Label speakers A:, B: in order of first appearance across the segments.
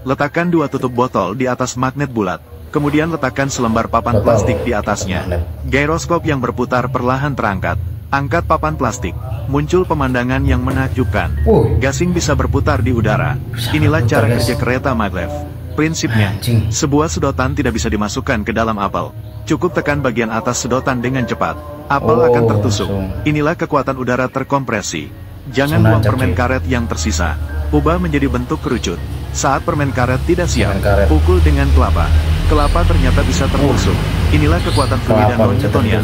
A: Letakkan 2 tutup botol di atas magnet bulat. Kemudian letakkan selembar papan plastik di atasnya. Gyroskop yang berputar perlahan terangkat. Angkat papan plastik. Muncul pemandangan yang menakjubkan. Gasing bisa berputar di udara. Inilah cara kerja kereta maglev. Prinsipnya, sebuah sedotan tidak bisa dimasukkan ke dalam apel. Cukup tekan bagian atas sedotan dengan cepat. Apel akan tertusuk. Inilah kekuatan udara terkompresi. Jangan buang permen karet yang tersisa. Ubah menjadi bentuk kerucut. Saat permen karet tidak siap, pukul dengan kelapa. Kelapa ternyata bisa tertusuk. Inilah kekuatan fluida non-Newtonian.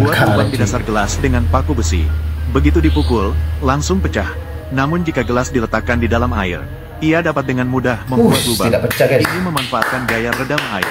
A: Buat lubang di dasar gelas dengan paku besi. Begitu dipukul, langsung pecah. Namun jika gelas diletakkan di dalam air, ia dapat dengan mudah membuat lubang. Ini memanfaatkan gaya redam air.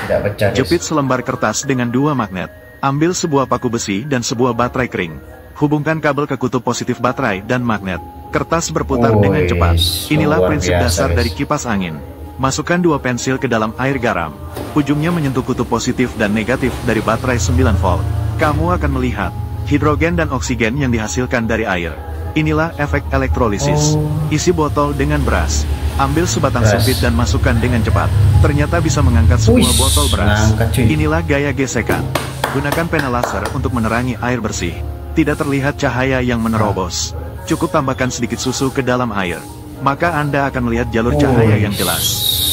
A: Jepit selembar kertas dengan 2 magnet. Ambil sebuah paku besi dan sebuah baterai kering. Hubungkan kabel ke kutub positif baterai dan magnet. Kertas berputar dengan cepat. Inilah prinsip dasar dari kipas angin. Masukkan 2 pensil ke dalam air garam. Ujungnya menyentuh kutub positif dan negatif dari baterai 9 volt. Kamu akan melihat hidrogen dan oksigen yang dihasilkan dari air. Inilah efek elektrolisis. Isi botol dengan beras. Ambil sebatang sempit dan masukkan dengan cepat. Ternyata bisa mengangkat sebuah botol beras. Inilah gaya gesekan. Gunakan pena laser untuk menerangi air bersih. Tidak terlihat cahaya yang menerobos. Cukup tambahkan sedikit susu ke dalam air. Maka Anda akan melihat jalur cahaya yang jelas.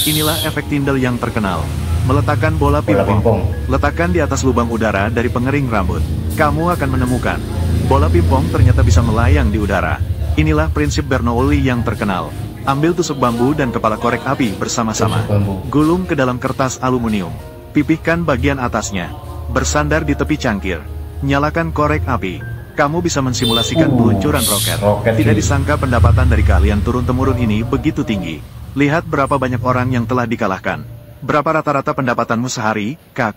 A: Inilah efek Tyndall yang terkenal. Meletakkan bola pingpong. Letakkan di atas lubang udara dari pengering rambut. Kamu akan menemukan bola pingpong ternyata bisa melayang di udara. Inilah prinsip Bernoulli yang terkenal. Ambil tusuk bambu dan kepala korek api bersama-sama. Gulung ke dalam kertas aluminium. Pipihkan bagian atasnya. Bersandar di tepi cangkir. Nyalakan korek api. Kamu bisa mensimulasikan peluncuran roket. Tidak disangka pendapatan dari keahlian turun-temurun ini begitu tinggi. Lihat berapa banyak orang yang telah dikalahkan. Berapa rata-rata pendapatanmu sehari, Kak?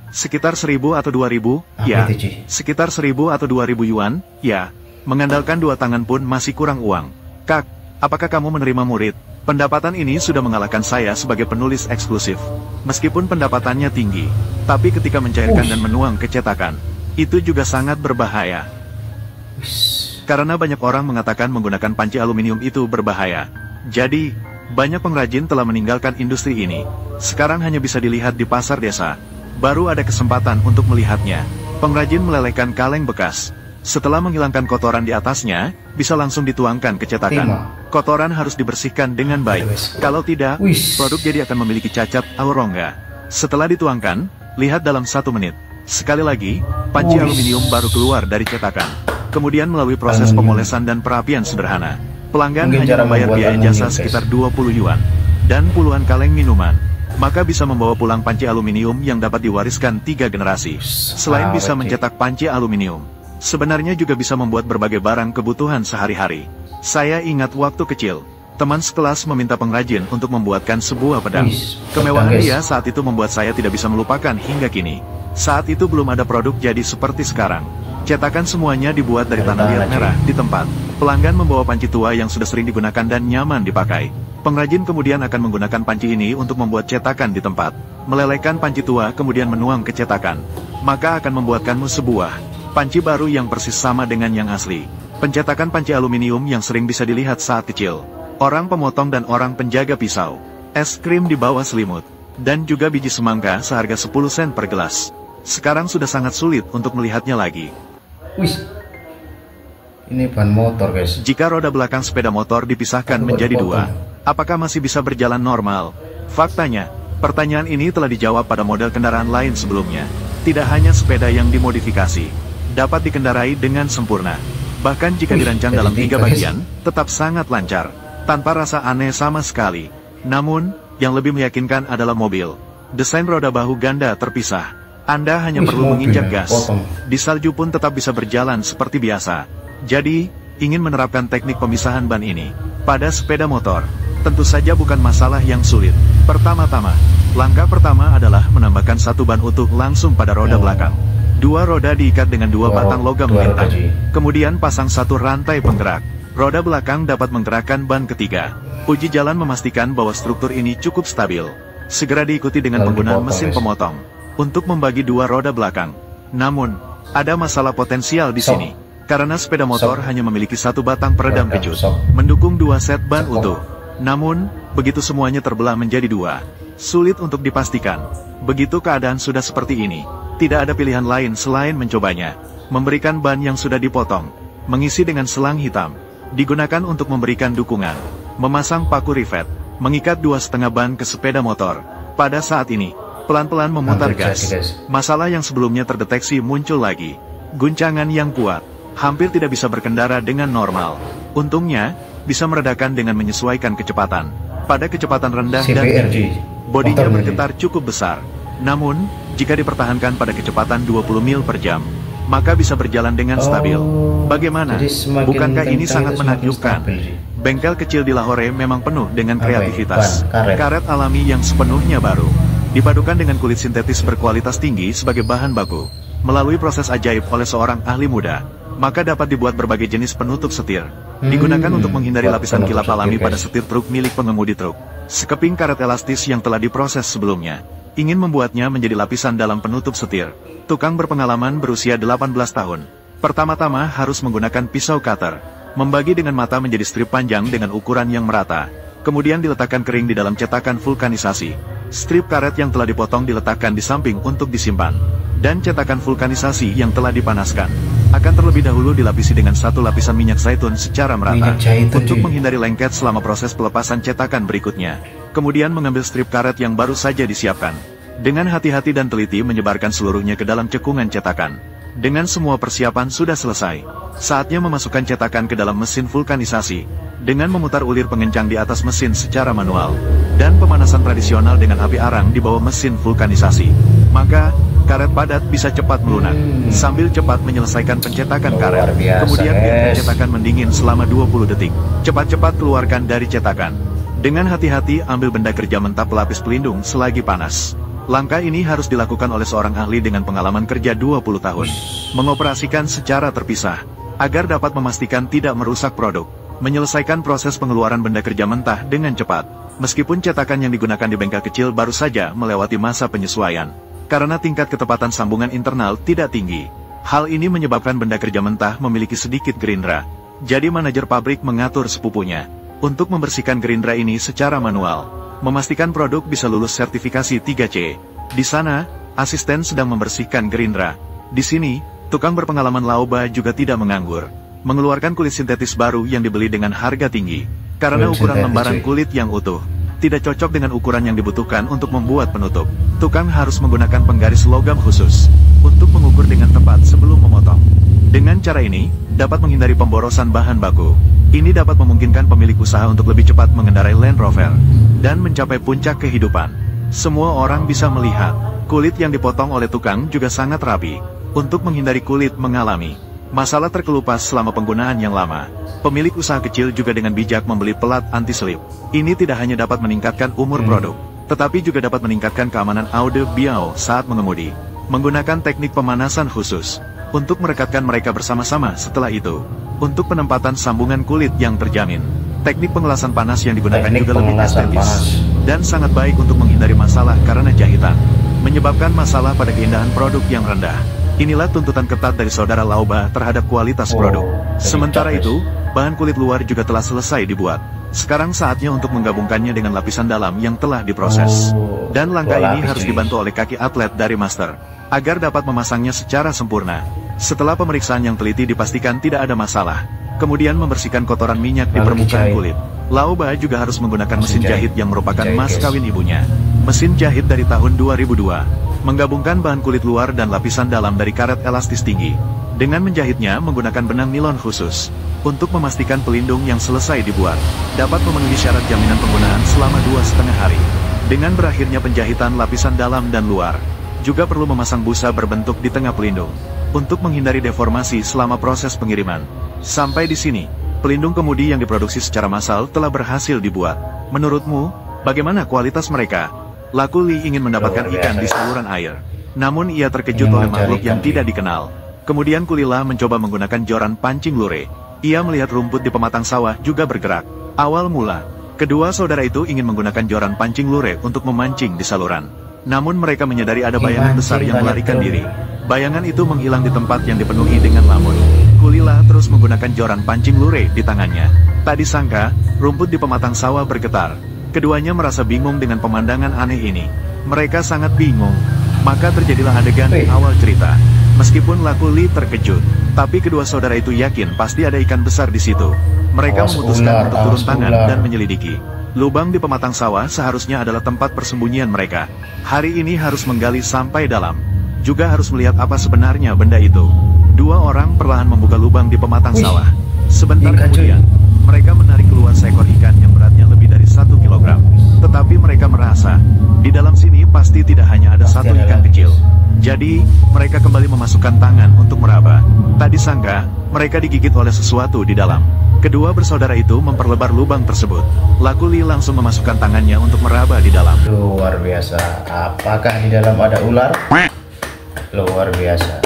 A: Sekitar 1.000 atau 2.000? Ya. Sekitar 1.000 atau 2.000 yuan? Ya. Mengandalkan 2 tangan pun masih kurang uang. Kak, apakah kamu menerima murid? Pendapatan ini sudah mengalahkan saya sebagai penulis eksklusif. Meskipun pendapatannya tinggi, tapi ketika mencairkan dan menuang kecetakan, itu juga sangat berbahaya. Karena banyak orang mengatakan menggunakan panci aluminium itu berbahaya. Jadi, banyak pengrajin telah meninggalkan industri ini. Sekarang hanya bisa dilihat di pasar desa. Baru ada kesempatan untuk melihatnya. Pengrajin melelehkan kaleng bekas. Setelah menghilangkan kotoran di atasnya, bisa langsung dituangkan ke cetakan. Kotoran harus dibersihkan dengan baik. Kalau tidak, produk jadi akan memiliki cacat atau rongga. Setelah dituangkan, lihat dalam 1 menit. Sekali lagi, panci aluminium baru keluar dari cetakan. Kemudian melalui proses pemolesan dan perapian sederhana. Pelanggan hanya membayar biaya jasa sekitar 20 yuan. Dan puluhan kaleng minuman. Maka bisa membawa pulang panci aluminium yang dapat diwariskan 3 generasi. Selain bisa mencetak panci aluminium, sebenarnya juga bisa membuat berbagai barang kebutuhan sehari-hari. Saya ingat waktu kecil, teman sekelas meminta pengrajin untuk membuatkan sebuah pedang. Kemewahan dia saat itu membuat saya tidak bisa melupakan hingga kini. Saat itu belum ada produk jadi seperti sekarang. Cetakan semuanya dibuat dari tanah liat merah di tempat. Pelanggan membawa panci tua yang sudah sering digunakan dan nyaman dipakai. Pengrajin kemudian akan menggunakan panci ini untuk membuat cetakan di tempat. Melelehkan panci tua kemudian menuang ke cetakan. Maka akan membuatkanmu sebuah panci baru yang persis sama dengan yang asli. Pencetakan panci aluminium yang sering bisa dilihat saat kecil. Orang pemotong dan orang penjaga pisau. Es krim di bawah selimut. Dan juga biji semangka seharga 10 sen per gelas. Sekarang sudah sangat sulit untuk melihatnya lagi.
B: Ini ban motor, guys.
A: Jika roda belakang sepeda motor dipisahkan menjadi 2, apakah masih bisa berjalan normal? Faktanya, pertanyaan ini telah dijawab pada model kendaraan lain sebelumnya. Tidak hanya sepeda yang dimodifikasi dapat dikendarai dengan sempurna. Bahkan jika dirancang dalam 3 bagian, tetap sangat lancar, tanpa rasa aneh sama sekali. Namun, yang lebih meyakinkan adalah mobil. Desain roda bahu ganda terpisah. Anda hanya perlu menginjak gas. Di salju pun tetap bisa berjalan seperti biasa. Jadi, ingin menerapkan teknik pemisahan ban ini pada sepeda motor, tentu saja bukan masalah yang sulit. Pertama-tama, langkah pertama adalah menambahkan 1 ban utuh langsung pada roda belakang. 2 roda diikat dengan 2 batang logam lintang. Kemudian pasang 1 rantai penggerak. Roda belakang dapat menggerakkan ban ketiga. Uji jalan memastikan bahwa struktur ini cukup stabil. Segera diikuti dengan penggunaan mesin pemotong untuk membagi 2 roda belakang. Namun, ada masalah potensial di sini. Karena sepeda motor hanya memiliki 1 batang peredam kejut, mendukung 2 set ban utuh. Namun, begitu semuanya terbelah menjadi dua, sulit untuk dipastikan. Begitu keadaan sudah seperti ini, tidak ada pilihan lain selain mencobanya. Memberikan ban yang sudah dipotong, mengisi dengan selang hitam, digunakan untuk memberikan dukungan, memasang paku rivet, mengikat 2,5 ban ke sepeda motor. Pada saat ini, pelan-pelan memutar gas. Masalah yang sebelumnya terdeteksi muncul lagi. Guncangan yang kuat, hampir tidak bisa berkendara dengan normal. Untungnya, bisa meredakan dengan menyesuaikan kecepatan. Pada kecepatan rendah dan tinggi, bodinya bergetar cukup besar. Namun, jika dipertahankan pada kecepatan 20 mil per jam, maka bisa berjalan dengan stabil. Bagaimana? Bukankah ini sangat menakjubkan? Bengkel kecil di Lahore memang penuh dengan kreativitas. Karet alami yang sepenuhnya baru, dipadukan dengan kulit sintetis berkualitas tinggi sebagai bahan baku. Melalui proses ajaib oleh seorang ahli muda, maka dapat dibuat berbagai jenis penutup setir. Digunakan untuk menghindari lapisan kilap alami pada setir truk milik pengemudi truk. Sekeping karet elastis yang telah diproses sebelumnya, ingin membuatnya menjadi lapisan dalam penutup setir. Tukang berpengalaman berusia 18 tahun. Pertama-tama harus menggunakan pisau cutter, membagi dengan mata menjadi strip panjang dengan ukuran yang merata. Kemudian diletakkan kering di dalam cetakan vulkanisasi. Strip karet yang telah dipotong diletakkan di samping untuk disimpan. Dan cetakan vulkanisasi yang telah dipanaskan akan terlebih dahulu dilapisi dengan satu lapisan minyak zaitun secara merata untuk menghindari lengket selama proses pelepasan cetakan berikutnya. Kemudian mengambil strip karet yang baru saja disiapkan. Dengan hati-hati dan teliti menyebarkan seluruhnya ke dalam cekungan cetakan. Dengan semua persiapan sudah selesai, saatnya memasukkan cetakan ke dalam mesin vulkanisasi. Dengan memutar ulir pengencang di atas mesin secara manual, dan pemanasan tradisional dengan api arang di bawah mesin vulkanisasi, maka karet padat bisa cepat melunak. Sambil cepat menyelesaikan pencetakan karet, kemudian biarkan cetakan mendingin selama 20 detik. Cepat-cepat keluarkan dari cetakan. Dengan hati-hati ambil benda kerja mentah pelapis pelindung selagi panas. Langkah ini harus dilakukan oleh seorang ahli dengan pengalaman kerja 20 tahun. Mengoperasikan secara terpisah, agar dapat memastikan tidak merusak produk. Menyelesaikan proses pengeluaran benda kerja mentah dengan cepat. Meskipun cetakan yang digunakan di bengkel kecil baru saja melewati masa penyesuaian. Karena tingkat ketepatan sambungan internal tidak tinggi. Hal ini menyebabkan benda kerja mentah memiliki sedikit gerindra. Jadi manajer pabrik mengatur sepupunya untuk membersihkan gerindra ini secara manual. Memastikan produk bisa lulus sertifikasi 3C. Di sana, asisten sedang membersihkan gerindra. Di sini, tukang berpengalaman Laoba juga tidak menganggur. Mengeluarkan kulit sintetis baru yang dibeli dengan harga tinggi. Karena ukuran lembaran kulit yang utuh tidak cocok dengan ukuran yang dibutuhkan untuk membuat penutup. Tukang harus menggunakan penggaris logam khusus untuk mengukur dengan tepat sebelum memotong. Dengan cara ini, dapat menghindari pemborosan bahan baku. Ini dapat memungkinkan pemilik usaha untuk lebih cepat mengendarai Land Rover dan mencapai puncak kehidupan. Semua orang bisa melihat, kulit yang dipotong oleh tukang juga sangat rapi, untuk menghindari kulit mengalami masalah terkelupas selama penggunaan yang lama. Pemilik usaha kecil juga dengan bijak membeli pelat anti-slip. Ini tidak hanya dapat meningkatkan umur produk, tetapi juga dapat meningkatkan keamanan audio biau saat mengemudi. Menggunakan teknik pemanasan khusus untuk merekatkan mereka bersama-sama setelah itu. Untuk penempatan sambungan kulit yang terjamin. Teknik pengelasan panas yang digunakan juga lebih estetis dan sangat baik untuk menghindari masalah karena jahitan, menyebabkan masalah pada keindahan produk yang rendah. Inilah tuntutan ketat dari saudara Laoba terhadap kualitas produk. Sementara itu, bahan kulit luar juga telah selesai dibuat. Sekarang saatnya untuk menggabungkannya dengan lapisan dalam yang telah diproses. Dan langkah ini harus dibantu oleh kaki atlet dari master, agar dapat memasangnya secara sempurna. Setelah pemeriksaan yang teliti dipastikan tidak ada masalah, kemudian membersihkan kotoran minyak di permukaan kulit. Laoba juga harus menggunakan mesin jahit yang merupakan mas kawin ibunya. Mesin jahit dari tahun 2002. Menggabungkan bahan kulit luar dan lapisan dalam dari karet elastis tinggi. Dengan menjahitnya menggunakan benang nilon khusus. Untuk memastikan pelindung yang selesai dibuat dapat memenuhi syarat jaminan penggunaan selama 2,5 hari. Dengan berakhirnya penjahitan lapisan dalam dan luar, juga perlu memasang busa berbentuk di tengah pelindung untuk menghindari deformasi selama proses pengiriman. Sampai di sini, pelindung kemudi yang diproduksi secara massal telah berhasil dibuat. Menurutmu, bagaimana kualitas mereka? Laku Lee ingin mendapatkan ikan di saluran air. Namun ia terkejut oleh makhluk yang tidak dikenal. Kemudian Kulila mencoba menggunakan joran pancing lure. Ia melihat rumput di pematang sawah juga bergerak. Awal mula, kedua saudara itu ingin menggunakan joran pancing lure untuk memancing di saluran. Namun mereka menyadari ada bayangan besar yang melarikan diri. Bayangan itu menghilang di tempat yang dipenuhi dengan lamun. Kulila terus menggunakan joran pancing lure di tangannya. Tak disangka, rumput di pematang sawah bergetar. Keduanya merasa bingung dengan pemandangan aneh ini. Mereka sangat bingung. Maka terjadilah adegan di awal cerita. Meskipun Laku Li terkejut, tapi kedua saudara itu yakin pasti ada ikan besar di situ. Mereka memutuskan untuk turun tangan dan menyelidiki. Lubang di pematang sawah seharusnya adalah tempat persembunyian mereka. Hari ini harus menggali sampai dalam. Juga harus melihat apa sebenarnya benda itu. Dua orang perlahan membuka lubang di pematang sawah. Sebentar kemudian, mereka menarik keluar seekor ikan yang beratnya lebih dari 1 kilogram. Tetapi mereka merasa, di dalam sini pasti tidak hanya ada satu ikan kecil. Jadi, mereka kembali memasukkan tangan untuk meraba. Tak disangka, mereka digigit oleh sesuatu di dalam. Kedua bersaudara itu memperlebar lubang tersebut. Laku Li langsung memasukkan tangannya untuk meraba di dalam.
B: Luar biasa. Apakah di dalam ada ular? Luar biasa.